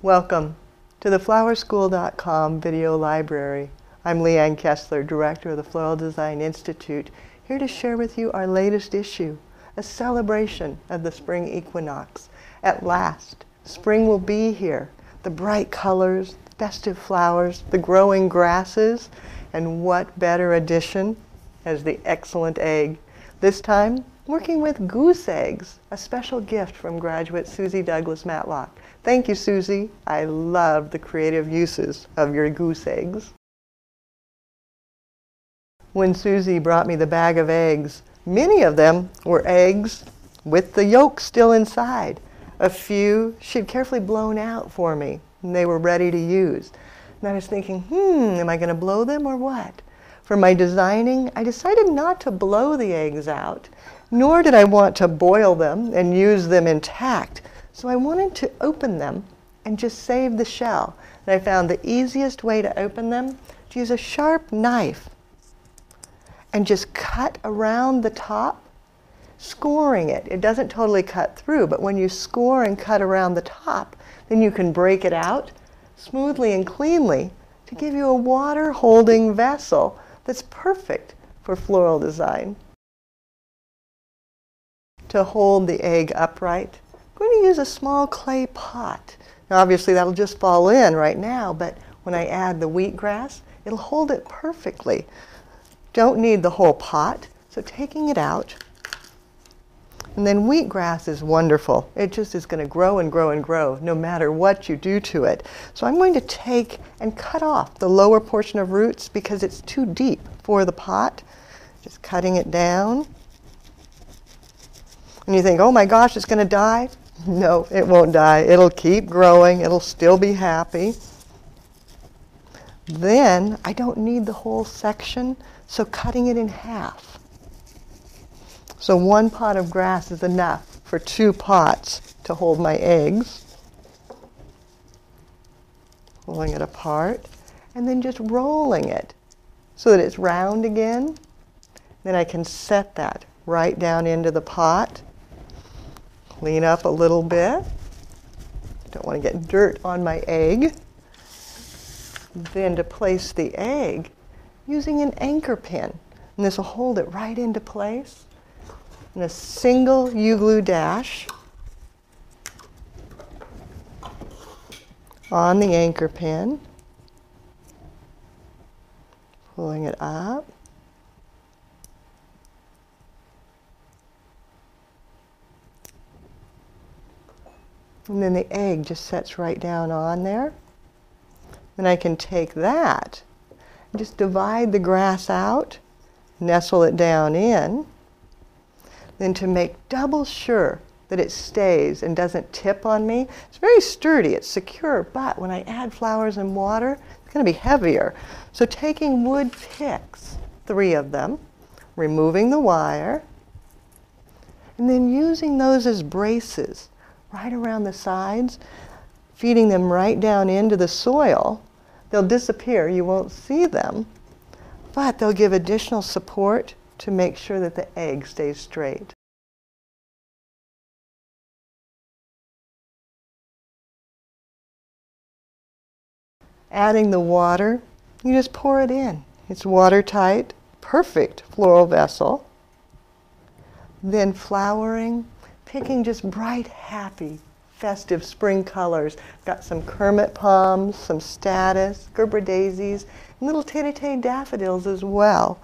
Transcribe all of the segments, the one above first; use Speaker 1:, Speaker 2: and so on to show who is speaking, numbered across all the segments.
Speaker 1: Welcome to the flowerschool.com video library. I'm Leanne Kessler, Director of the Floral Design Institute, here to share with you our latest issue, a celebration of the spring equinox. At last, spring will be here. The bright colors, festive flowers, the growing grasses, and what better addition as the excellent egg. This time, working with goose eggs, a special gift from graduate Susie Douglas Matlock. Thank you, Susie. I love the creative uses of your goose eggs. When Susie brought me the bag of eggs, many of them were eggs with the yolk still inside. A few she'd carefully blown out for me, and they were ready to use. And I was thinking, am I going to blow them or what? For my designing, I decided not to blow the eggs out, nor did I want to boil them and use them intact. So I wanted to open them and just save the shell. And I found the easiest way to open them to use a sharp knife and just cut around the top, scoring it. It doesn't totally cut through, but when you score and cut around the top, then you can break it out smoothly and cleanly to give you a water-holding vessel that's perfect for floral design. To hold the egg upright, I'm going to use a small clay pot. Now obviously that'll just fall in right now, but when I add the wheatgrass, it'll hold it perfectly. Don't need the whole pot, so taking it out. And then wheatgrass is wonderful. It just is going to grow and grow and grow no matter what you do to it. So I'm going to take and cut off the lower portion of roots because it's too deep for the pot. Just cutting it down. And you think, oh my gosh, it's going to die? No, it won't die. It'll keep growing. It'll still be happy. Then I don't need the whole section, so cutting it in half. So one pot of grass is enough for 2 pots to hold my eggs. Pulling it apart and then just rolling it so that it's round again. Then I can set that right down into the pot. Clean up a little bit. Don't want to get dirt on my egg. Then to place the egg using an anchor pin. And this will hold it right into place. And a single U-glue dash on the anchor pin. Pulling it up. And then the egg just sets right down on there. Then I can take that and just divide the grass out, nestle it down in. Then to make double sure that it stays and doesn't tip on me, it's very sturdy, it's secure, but when I add flowers and water, it's going to be heavier. So taking wood picks, 3 of them, removing the wire, and then using those as braces right around the sides, feeding them right down into the soil. They'll disappear, you won't see them, but they'll give additional support to make sure that the egg stays straight. Adding the water, you just pour it in. It's watertight, perfect floral vessel. Then flowering, picking just bright, happy, festive spring colors. Got some Kermit palms, some statice, Gerber daisies, and little tay-tay daffodils as well.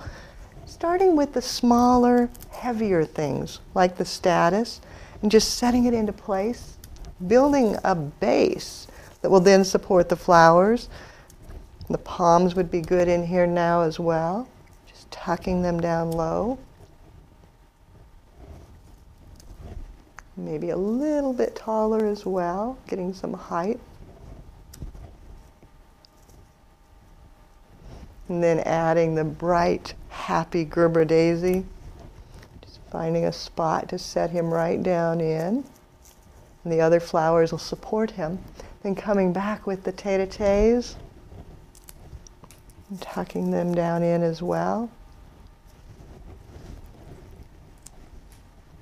Speaker 1: Starting with the smaller, heavier things like the statice and just setting it into place, building a base that will then support the flowers. The palms would be good in here now as well. Just tucking them down low. Maybe a little bit taller as well, getting some height. And then adding the bright, happy Gerber daisy. Just finding a spot to set him right down in. And the other flowers will support him. Then coming back with the tay-tays and tucking them down in as well.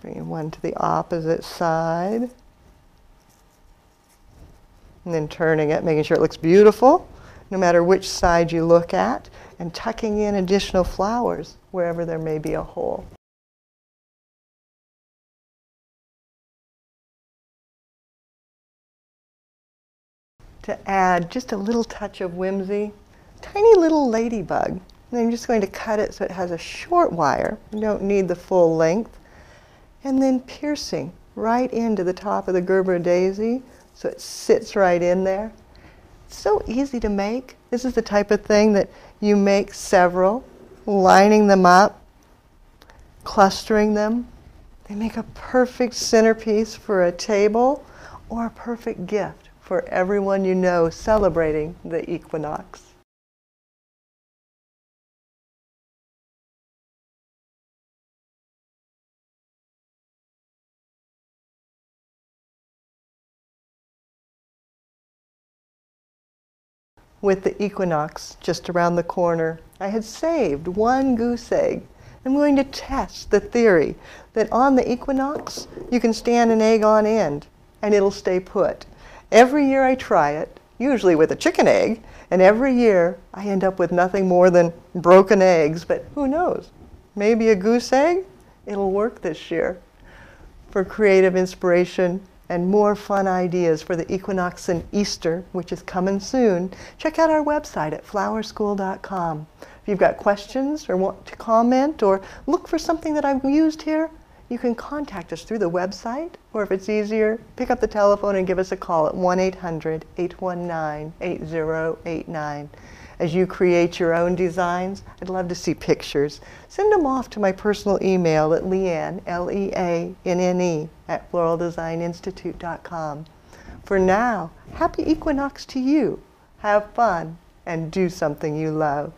Speaker 1: Bringing one to the opposite side. and then turning it, making sure it looks beautiful, no matter which side you look at, and tucking in additional flowers wherever there may be a hole. To add just a little touch of whimsy, tiny little ladybug. And I'm just going to cut it so it has a short wire. You don't need the full length. And then piercing right into the top of the Gerber daisy so it sits right in there. It's so easy to make. This is the type of thing that you make several, lining them up, clustering them. They make a perfect centerpiece for a table or a perfect gift for everyone you know celebrating the equinox. With the equinox just around the corner, I had saved one goose egg. I'm going to test the theory that on the equinox, you can stand an egg on end and it'll stay put. Every year I try it, usually with a chicken egg, and every year I end up with nothing more than broken eggs, but who knows? Maybe a goose egg? It'll work this year. For creative inspiration and more fun ideas for the equinox and Easter, which is coming soon, check out our website at flowerschool.com. If you've got questions or want to comment or look for something that I've used here, you can contact us through the website, or if it's easier, pick up the telephone and give us a call at 1-800-819-8089. As you create your own designs, I'd love to see pictures. Send them off to my personal email at Leanne, Leanne, at floraldesigninstitute.com. For now, happy equinox to you. Have fun and do something you love.